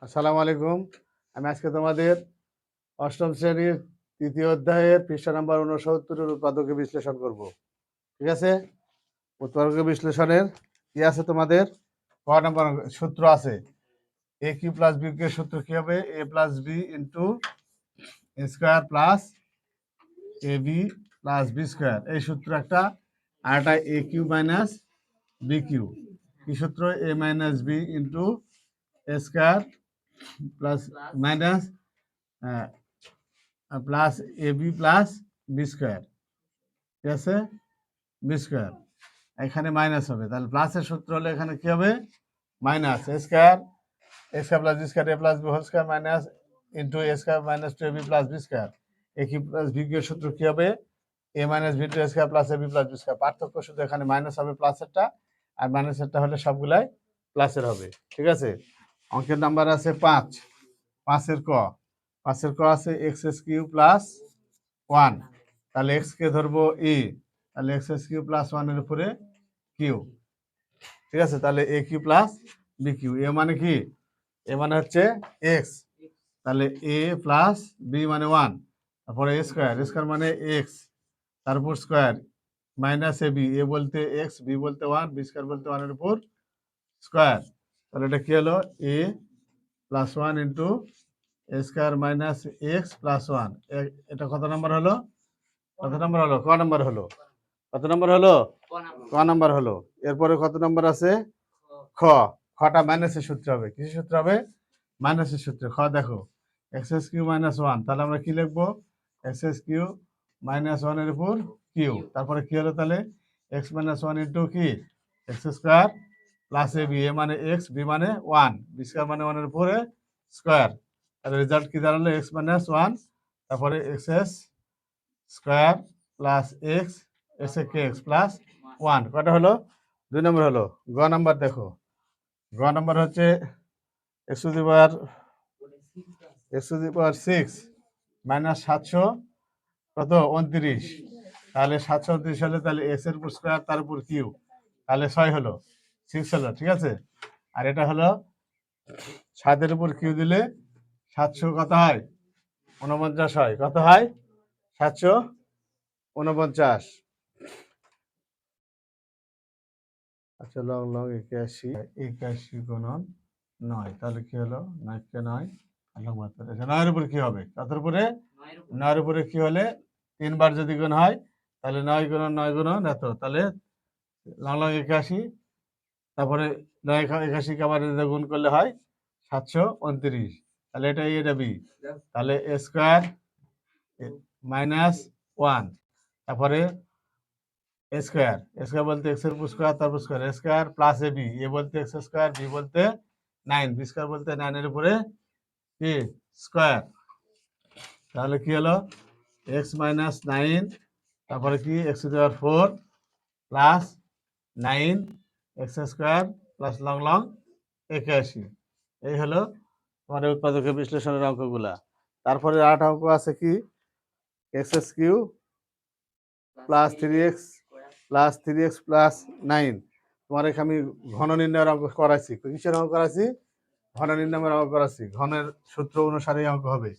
আসসালামু আলাইকুম। আমি আজকে তোমাদের অষ্টম শ্রেণীর তৃতীয় অধ্যায়ের পৃষ্ঠা নাম্বার ৬৯ উৎপাদকে বিশ্লেষণ করব। ঠিক আছে? উৎপাদক বিশ্লেষণের কি আছে তোমাদের? ক নম্বর সূত্র আছে, A cube plus B cube এর সূত্র কি হবে? এ plus B into A square plus A B plus B square, এই সূত্র একটা। আর একটা এ কিউ মাইনাস বি কিউ, কি সূত্র? এ minus B into A square plus minus plus A B plus B square. ঠিক আছে? বি স্কোয়ার এখানে মাইনাস হবে, তাহলে প্লাসের সূত্র হলে এখানে কি হবে? Minus A square plus B square A plus B whole square minus into A square minus two A B plus B square. A cube plus B cube এর সূত্র কি হবে? A minus B two A square plus A B plus B square. পার্থক্য শুধু এখানে minus হবে প্লাসেরটা, আর মাইনাসেরটা হলে সবগুলাই প্লাসের হবে। ঠিক আছে? অঙ্কের নাম্বার আছে 5, 5-এর ক। 5-এর ক আছে এক্স এস কিউ প্লাস 1, তাহলে এক্স কে ধরবো ই, তাহলে এক্স এস কিউ প্লাস 1-এর উপরে কিউ। ঠিক আছে? তাহলে এ কিউ প্লাস বি কিউ। এ মানে কি? এ মানে হচ্ছে এক্স, তাহলে এ প্লাস বি মানে 1, তারপরে এ স্কোয়ার, এ স্কোয়ার মানে এক্স, তারপর স্কোয়ার মাইনাস এ বি, এ বলতে এক্স, বি বলতে 1, বি স্কোয়ার বলতে 1-এর উপর স্কোয়ার। তাহলে এটা কি হলো? এ plus 1 into A square minus x plus 1। এটা কত নম্বর হলো? কত নম্বর হলো? ক নম্বর হলো। কত নম্বর হলো? ক নম্বর হলো। এরপরে কত নম্বর আছে? খ। খটা মাইনাসের সূত্র হবে। কিসের সূত্র হবে? মাইনাসের সূত্র। খ দেখো, এক্স এস কিউ মাইনাস 1, তাহলে আমরা কি লিখবো? এক্স এস কিউ মাইনাস 1-এর উপর কিউ। তারপরে কি হলো? তাহলে এক্স মাইনাস 1 ইন্টু কি? X square plus A B, এ মানে এক্স, বি মানে 1, বি স্কোয়ার মানে 1-এর উপরে স্কোয়ার। তাহলে রেজাল্ট কি দাঁড়ালো? এক্স মাইনাস 1, তারপরে x S square plus x S A K x plus 1। কটা হলো? 2 নম্বর হলো। গ নাম্বার দেখো, গ নাম্বার হচ্ছে x to the power 6 minus 700 কত 29, তাহলে 729 হলে তাহলে এক্স এর উপর স্কোয়ার তার উপর কিউ, তাহলে 6 হলো, 6 হলো। ঠিক আছে? আর এটা হলো 7-এর উপর কিউ দিলে 700 কত হয়? 49 হয়। কত হয়? 749। আচ্ছা, লং লং 81, 81 গুণন 9, তাহলে কি হলো? 9 কে 9, আচ্ছা 9-এর উপরে কি হবে? কতর উপরে? 9-এর উপরে কি হলে 3 বার যদি গুণ হয়, তাহলে 9 গুণন 9 গুণন এত, তাহলে লং লং 81, তারপরে 9 81 কে আবার গুণ করলে হয় 729, তাহলে এটা এটা বি, তাহলে এ স্কোয়ার মাইনাস 1, তারপরে এ স্কোয়ার, এ স্কোয়ার বলতে এক্স এর উপর স্কোয়ার তারপর square, A square plus A B, এ বলতে এক্স স্কোয়ার, বি বলতে 9, বি স্কোয়ার বলতে 9-এর উপরে কি স্কোয়ার। তাহলে কি হলো? এক্স মাইনাস 9, তারপরে কি x to the power 4 plus 9 x square plus long long 81। এই হলো তোমাদের উৎপাদকের বিশ্লেষণের অঙ্কগুলা। তারপরে 8 অঙ্ক আছে কি? X s q plus 3x plus 9। তোমার এখানে আমি ঘন নির্ণয়ের অঙ্ক করাইছি। কিসের অঙ্ক করাইছি? ঘন নির্ণয়ের অঙ্ক করাইছি। ঘনের সূত্র অনুসারে অঙ্ক হবে।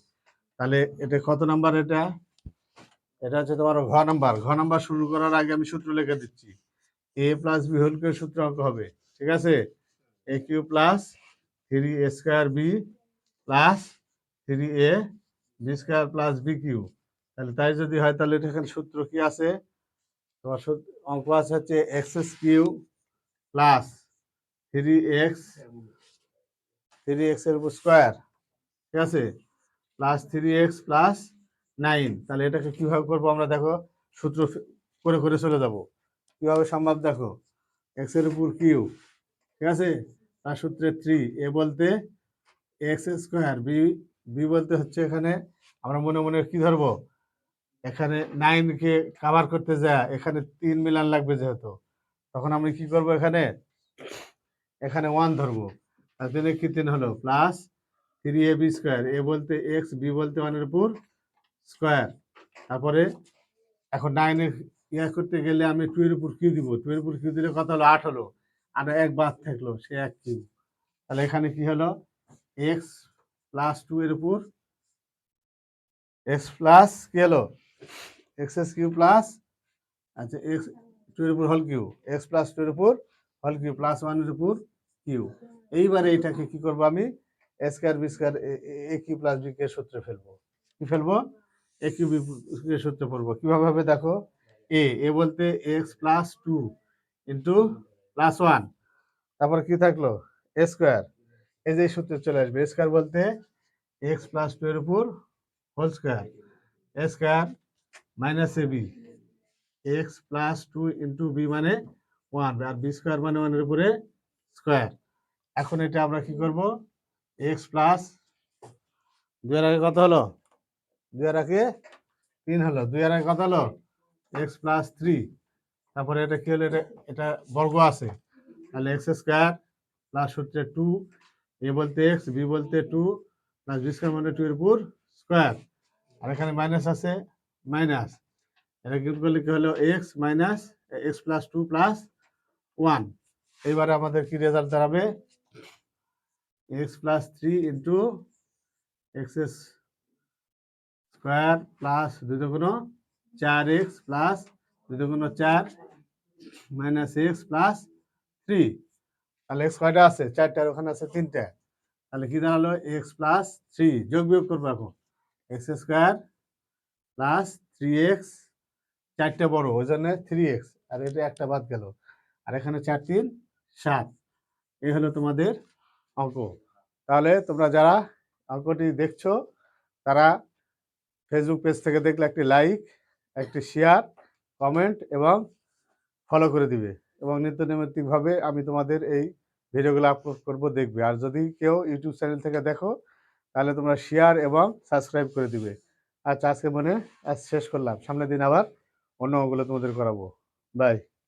তাহলে এটা কত নাম্বার? এটা এটা হচ্ছে তোমার ঘ নাম্বার। ঘ নাম্বার শুরু করার আগে আমি সূত্র লিখে দিচ্ছি। এ প্লাস বি হোল কিউবের সূত্র অঙ্ক হবে। ঠিক আছে? A cube plus 3a square B plus 3a B square plus B cube. তাহলে তাই যদি হয়, তাহলে এখানে সূত্র কি আছে? তোমার অঙ্ক আছে হচ্ছে x s q plus 3x এর উপর স্কোয়ার। ঠিক আছে? Plus 3x plus 9। তাহলে এটাকে কিভাবে করবো আমরা? দেখো, সূত্র করে করে চলে যাব। কিভাবে সম্ভব দেখো, এক্স এর উপর কিউ, ঠিক আছে, তার সূত্রে 3, এ বলতে এক্স স্কোয়ার, বি বি বলতে হচ্ছে এখানে আমরা মনে মনে কি ধরবো? এখানে 9-কে কাভার করতে যায় এখানে 3 মিলান লাগবে যেহেতু, তখন আমরা কি করব? এখানে এখানে 1 ধরবো। তার জন্য কি 3 হলো প্লাস 3ab স্কোয়ার, এ বলতে এক্স, বি বলতে 1-এর উপর স্কোয়ার। তারপরে এখন 9 ইয়া করতে গেলে আমি 2-এর উপর কিউ দিব। 2-এর উপর কিউ দিলে কত হলো? 8 হলো। আর 1 বাদ থাকলো, সে 1 কিউ। তাহলে এখানে কি হলো? এক্স প্লাস টু এর উপর এক্স প্লাস কি হলো এক্স এস কিউ প্লাস আচ্ছা এক্স টু এর উপর হল কিউ এক্স প্লাস টু এর উপর হল কিউ প্লাস ওয়ানের উপর কিউ। এইবারে এটাকে কি করবো আমি এ square B square A cube plus B কে সূত্রে ফেলবো। কি ফেলবো? এ কিউ বি কে সূত্রে পড়বো। কিভাবে হবে দেখো, এ বলতে x plus two into plus one, তারপর কি থাকলো এ স্কোয়ার, এই যে সূত্রে চলে আসবে। এ স্কোয়ার বলতে এক্স প্লাস টু এর উপর whole square A square minus A B X plus two into B মানে ওয়ান আর বি স্কোয়ার মানে ওয়ানের উপরে স্কোয়ার। এখন এটা আমরা কি করব, এক্স প্লাস দুই এর আগে কত হলো, দুই এর আগে তিন হলো, দুই এর আগে কত হলো এক্স প্লাস থ্রি, তারপরে এটা কি হলো, এটা এটা বর্গ আছে, তাহলে এক্স স্কোয়ার প্লাস হচ্ছে টু, এ বলতে এক্স বি বলতে টু প্লাস বি স্কোয়ার মানে টু এর উপর স্কোয়ার, আর এখানে মাইনাস আছে মাইনাস, এটা কি করলে কি হলো x minus x plus two plus one. এইবারে আমাদের কি রেজাল্ট দাঁড়াবে, x plus three into x square plus দুই দুগুণ চার এক্স প্লাস দুই দুগুণ চার মাইনাস এক্স প্লাস থ্রি। তাহলে এক্স কয়টা আছে, চারটার ওখানে আছে তিনটা, তাহলে কি দাঁড়ালো এক্স প্লাস থ্রি, যোগ বিয়োগ করবো এখন, x square plus three x, চারটা বড় ওই জন্য থ্রি এক্স, আর এটা একটা বাদ গেল, আর এখানে চার তিন সাত। এই হলো তোমাদের অঙ্ক। তাহলে তোমরা যারা অঙ্কটি দেখছো তারা ফেসবুক পেজ থেকে দেখলে একটি লাইক, একটি শেয়ার, কমেন্ট এবং ফলো করে দিবে, এবং নিত্য নৈমিত্তিকভাবে আমি তোমাদের এই ভিডিওগুলো আপলোড করব, দেখবে। আর যদি কেউ ইউটিউব চ্যানেল থেকে দেখো তাহলে তোমরা শেয়ার এবং সাবস্ক্রাইব করে দিবে। আচ্ছা আজকে মনে আজ শেষ করলাম, সামনের দিন আবার অন্য অঙ্কগুলো তোমাদের করাবো। বাই।